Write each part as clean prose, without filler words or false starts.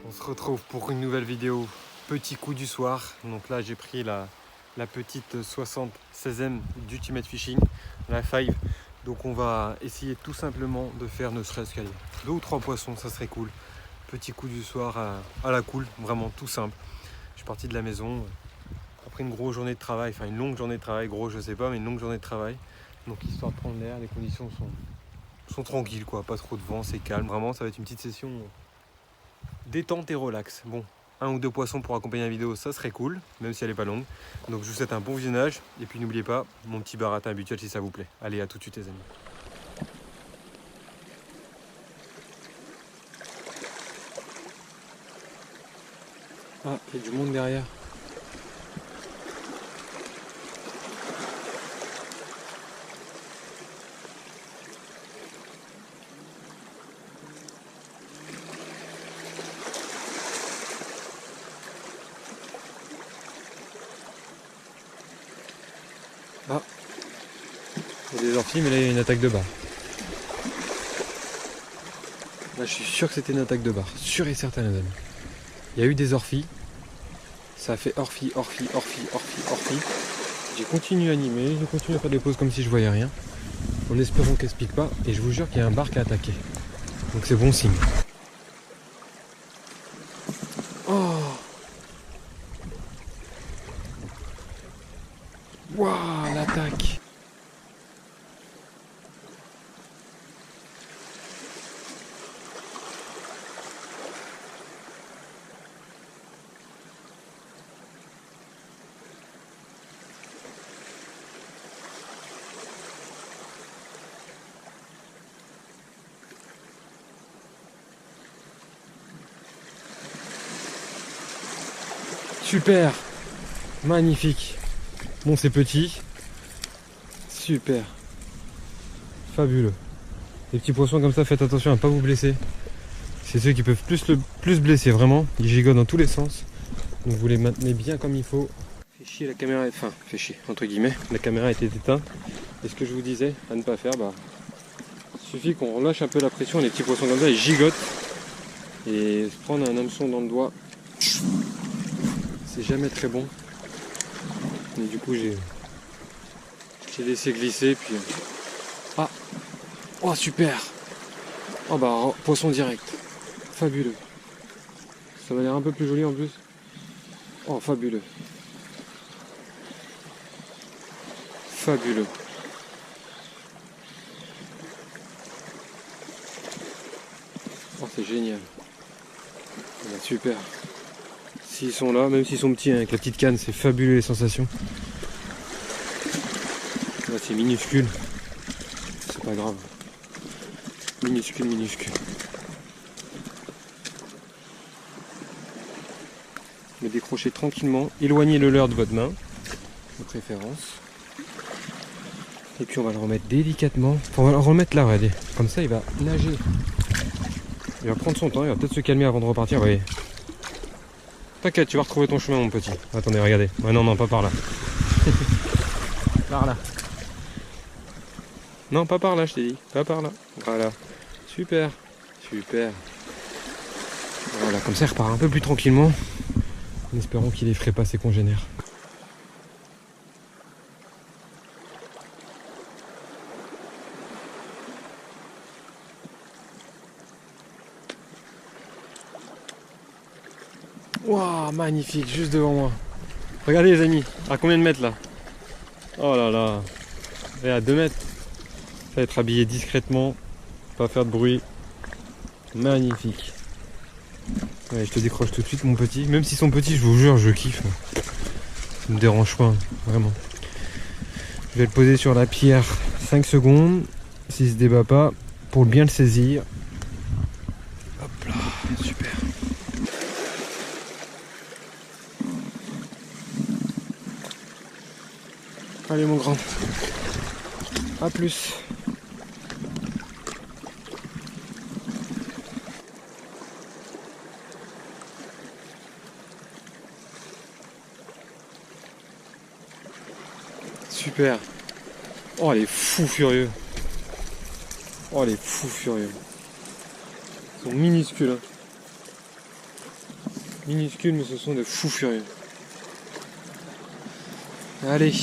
On se retrouve pour une nouvelle vidéo petit coup du soir. Donc là j'ai pris la petite 76e d'Ultimate Fishing, la 5. Donc on va essayer tout simplement de faire ne serait-ce qu'à 2 ou 3 poissons, ça serait cool. Petit coup du soir à la cool, vraiment tout simple. Je suis parti de la maison après une grosse journée de travail, enfin une longue journée de travail, gros je sais pas, mais une longue journée de travail. Donc histoire de prendre l'air, les conditions sont tranquilles quoi, pas trop de vent, c'est calme. Vraiment ça va être une petite session détente et relax. Bon, 1 ou 2 poissons pour accompagner la vidéo, ça serait cool, même si elle n'est pas longue. Donc je vous souhaite un bon visionnage. Et puis n'oubliez pas, mon petit baratin habituel si ça vous plaît. Allez, à tout de suite les amis. Ah, il y a du monde derrière. Ah, il y a des orties, mais là il y a une attaque de bar. Là je suis sûr que c'était une attaque de bar, sûr et certain les amis. Il y a eu des orphies, ça a fait orphi. J'ai continué à animer, j'ai continué à faire des pauses comme si je voyais rien, en espérant qu'elle se pique pas, et je vous jure qu'il y a un bar qui a attaqué. Donc c'est bon signe. Oh, waouh, l'attaque. Super, magnifique. Bon, c'est petit. Super. Fabuleux. Les petits poissons comme ça, faites attention à ne pas vous blesser. C'est ceux qui peuvent plus blesser, vraiment. Ils gigotent dans tous les sens. Donc vous les maintenez bien comme il faut. Fait chier la caméra, enfin, fait chier, entre guillemets. La caméra était éteinte. Et ce que je vous disais à ne pas faire, il suffit qu'on relâche un peu la pression. Les petits poissons comme ça, ils gigotent. Et se prendre un hameçon dans le doigt, c'est jamais très bon. Et du coup, j'ai laissé glisser, puis... Ah, oh super. Oh poisson direct. Fabuleux. Ça va l'air un peu plus joli en plus. Oh, fabuleux. Fabuleux. Oh, c'est génial. Super. S'ils sont là, même s'ils sont petits, avec la petite canne, c'est fabuleux les sensations. Là, c'est minuscule. C'est pas grave. Minuscule. Mais décrochez tranquillement. Éloignez le leurre de votre main, de préférence. Et puis on va le remettre délicatement. Enfin, on va le remettre là, regardez. Comme ça, il va nager. Il va prendre son temps, il va peut-être se calmer avant de repartir, vous voyez. T'inquiète, tu vas retrouver ton chemin, mon petit. Attendez, regardez. Ouais, non, pas par là. Par là. Non, pas par là, je t'ai dit. Pas par là. Voilà. Super. Voilà, comme ça, il repart un peu plus tranquillement. En espérant qu'il effraie pas ses congénères. Waouh, magnifique, juste devant moi. Regardez les amis, à combien de mètres là? Oh là là. Et à 2 mètres. Ça va être habillé discrètement, pas faire de bruit. Magnifique. Ouais, je te décroche tout de suite mon petit. Même s'ils sont petits, je vous jure, je kiffe. Ça me dérange pas, vraiment. Je vais le poser sur la pierre 5 secondes. S'il se débat pas, pour bien le saisir. Hop là, super. Allez mon grand. A plus. Super. Oh, elle est fou furieux. Ils sont minuscules. Hein. minuscules, mais ce sont de fous furieux. Allez.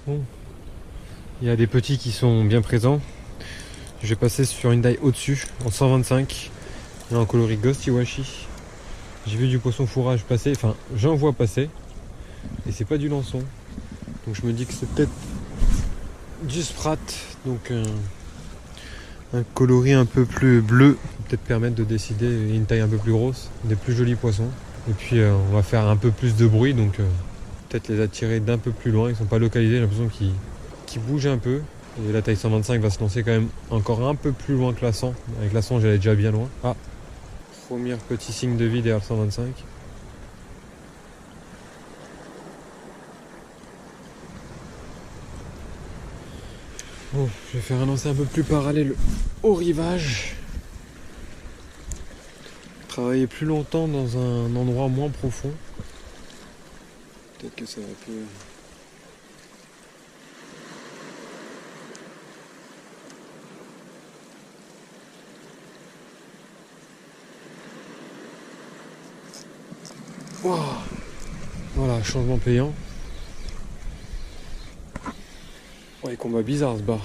Bon. Il y a des petits qui sont bien présents. Je vais passer sur une taille au-dessus, en 125. Là, en coloris Ghost Iwashi. J'ai vu du poisson fourrage passer, enfin j'en vois passer. Et c'est pas du lançon. Donc je me dis que c'est peut-être du sprat. Donc un coloris un peu plus bleu. Peut-être permettre de décider une taille un peu plus grosse. Des plus jolis poissons. Et puis on va faire un peu plus de bruit. Donc peut-être les attirer d'un peu plus loin. Ils sont pas localisés, j'ai l'impression qu'ils bougent un peu. Et la taille 125 va se lancer quand même encore un peu plus loin que la 100. Avec la 100 j'allais déjà bien loin. Ah, premier petit signe de vie derrière le 125. Bon, je vais faire un lancer un peu plus parallèle au rivage. Travailler plus longtemps dans un endroit moins profond. Peut-être que ça va peu... Wow. Voilà, changement payant. Ouais, combat bizarre ce bar.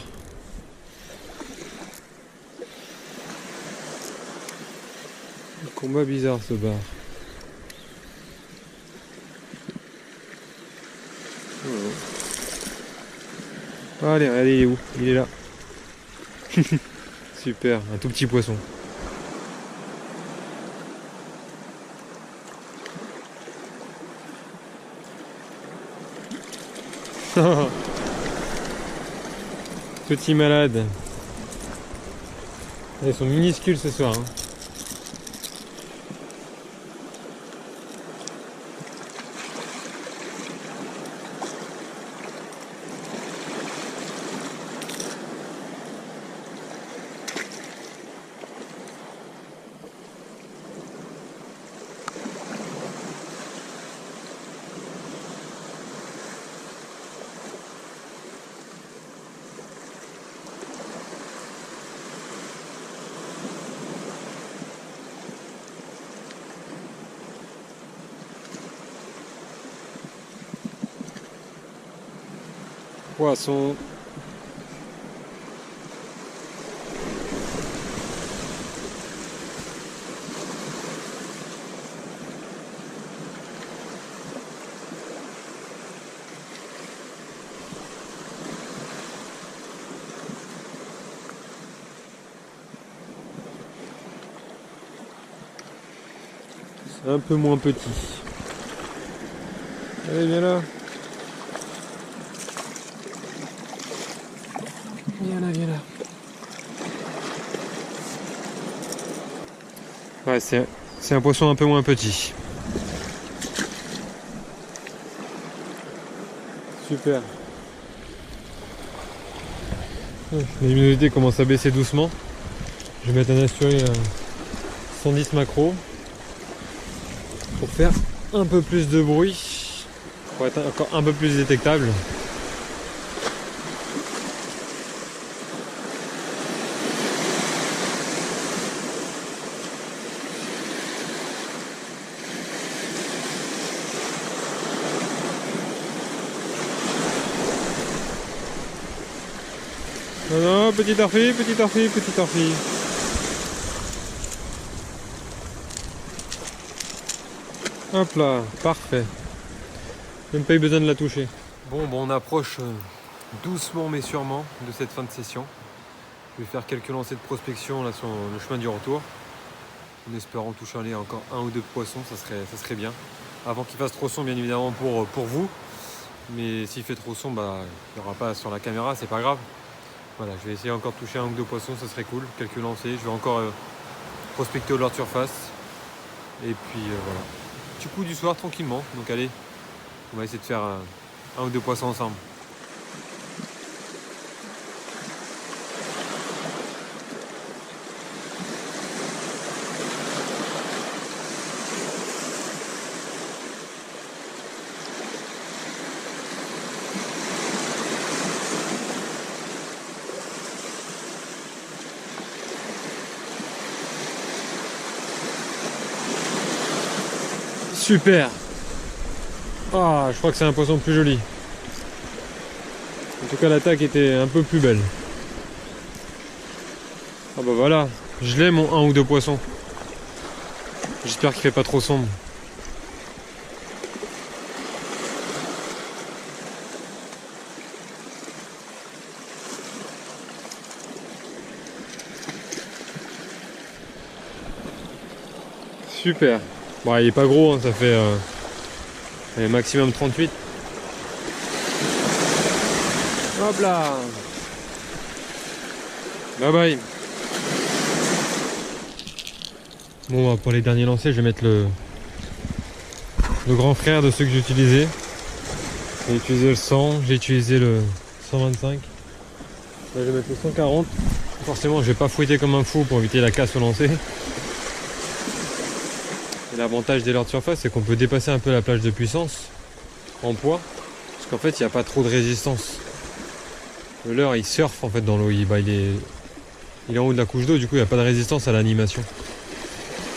Combat bizarre ce bar. Oh. Allez, allez, il est où? Il est là. Super, un tout petit poisson. Petit malade. Ils sont minuscules ce soir. Hein. Poisson. C'est un peu moins petit. Allez, viens là. Viens là, viens là. Ouais, c'est un poisson un peu moins petit. Super. La luminosité commence à baisser doucement. Je vais mettre un assuré à 110 macros pour faire un peu plus de bruit, pour être encore un peu plus détectable. Non, non, petit orphi, petit orphi, petit orphi. Hop là, parfait. Même pas eu besoin de la toucher. Bon, on approche doucement mais sûrement de cette fin de session. Je vais faire quelques lancers de prospection là sur le chemin du retour. En espérant toucher encore un ou deux poissons, ça serait bien. Avant qu'il fasse trop sombre, bien évidemment, pour vous. Mais s'il fait trop sombre, il n'y aura pas sur la caméra, c'est pas grave. Voilà, je vais essayer encore de toucher un ou deux poissons, ça serait cool. Quelques lancers, je vais encore prospecter au leurre de surface. Et puis voilà. Petit coup du soir tranquillement. Donc allez, on va essayer de faire un ou deux poissons ensemble. Super. Ah, je crois que c'est un poisson plus joli. En tout cas, l'attaque était un peu plus belle. Ah bah voilà, je l'ai mon 1 ou 2 poissons. J'espère qu'il fait pas trop sombre. Super. Bon, il est pas gros, hein, ça fait maximum 38. Hop là. Bye bye. Bon, pour les derniers lancers, je vais mettre le grand frère de ceux que j'ai utilisé. J'ai utilisé le 100, j'ai utilisé le 125. Là, je vais mettre le 140. Forcément, je vais pas fouetter comme un fou pour éviter la casse au lancer. L'avantage des leurres de surface, c'est qu'on peut dépasser un peu la plage de puissance en poids, parce qu'en fait, il n'y a pas trop de résistance. Le leurre, il surfe en fait dans l'eau, il est en haut de la couche d'eau, du coup, il n'y a pas de résistance à l'animation.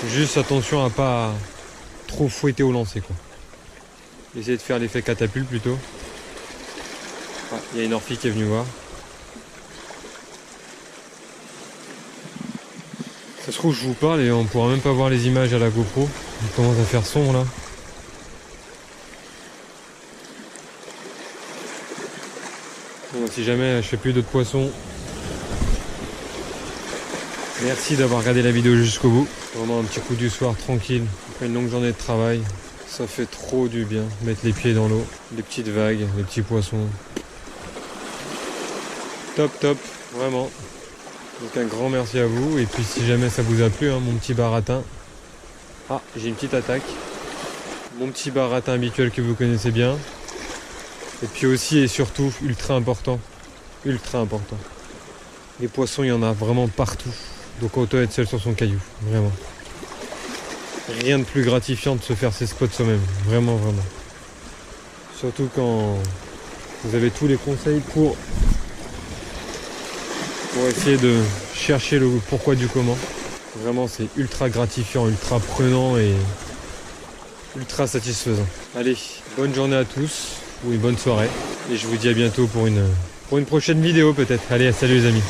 Juste attention à pas trop fouetter au lancer, quoi. Essayez de faire l'effet catapulte plutôt. Ah, il y a une orphie qui est venue voir. Ça se trouve, je vous parle et on pourra même pas voir les images à la GoPro. Il commence à faire sombre là. Bon, si jamais je fais plus d'autres poissons, merci d'avoir regardé la vidéo jusqu'au bout. Vraiment un petit coup du soir tranquille, après une longue journée de travail. Ça fait trop du bien, mettre les pieds dans l'eau, les petites vagues, les petits poissons. Top, top, vraiment. Donc un grand merci à vous. Et puis si jamais ça vous a plu, hein, mon petit baratin. Ah, j'ai une petite attaque. Mon petit baratin habituel que vous connaissez bien. Et puis aussi et surtout, ultra important. Ultra important. Les poissons, il y en a vraiment partout. Donc autant être seul sur son caillou. Vraiment. Rien de plus gratifiant de se faire ses spots soi-même. Vraiment, vraiment. Surtout quand vous avez tous les conseils pour essayer de chercher le pourquoi du comment. Vraiment, c'est ultra gratifiant, ultra prenant et ultra satisfaisant. Allez, bonne journée à tous ou une bonne soirée. Et je vous dis à bientôt pour une prochaine vidéo peut-être. Allez, salut les amis.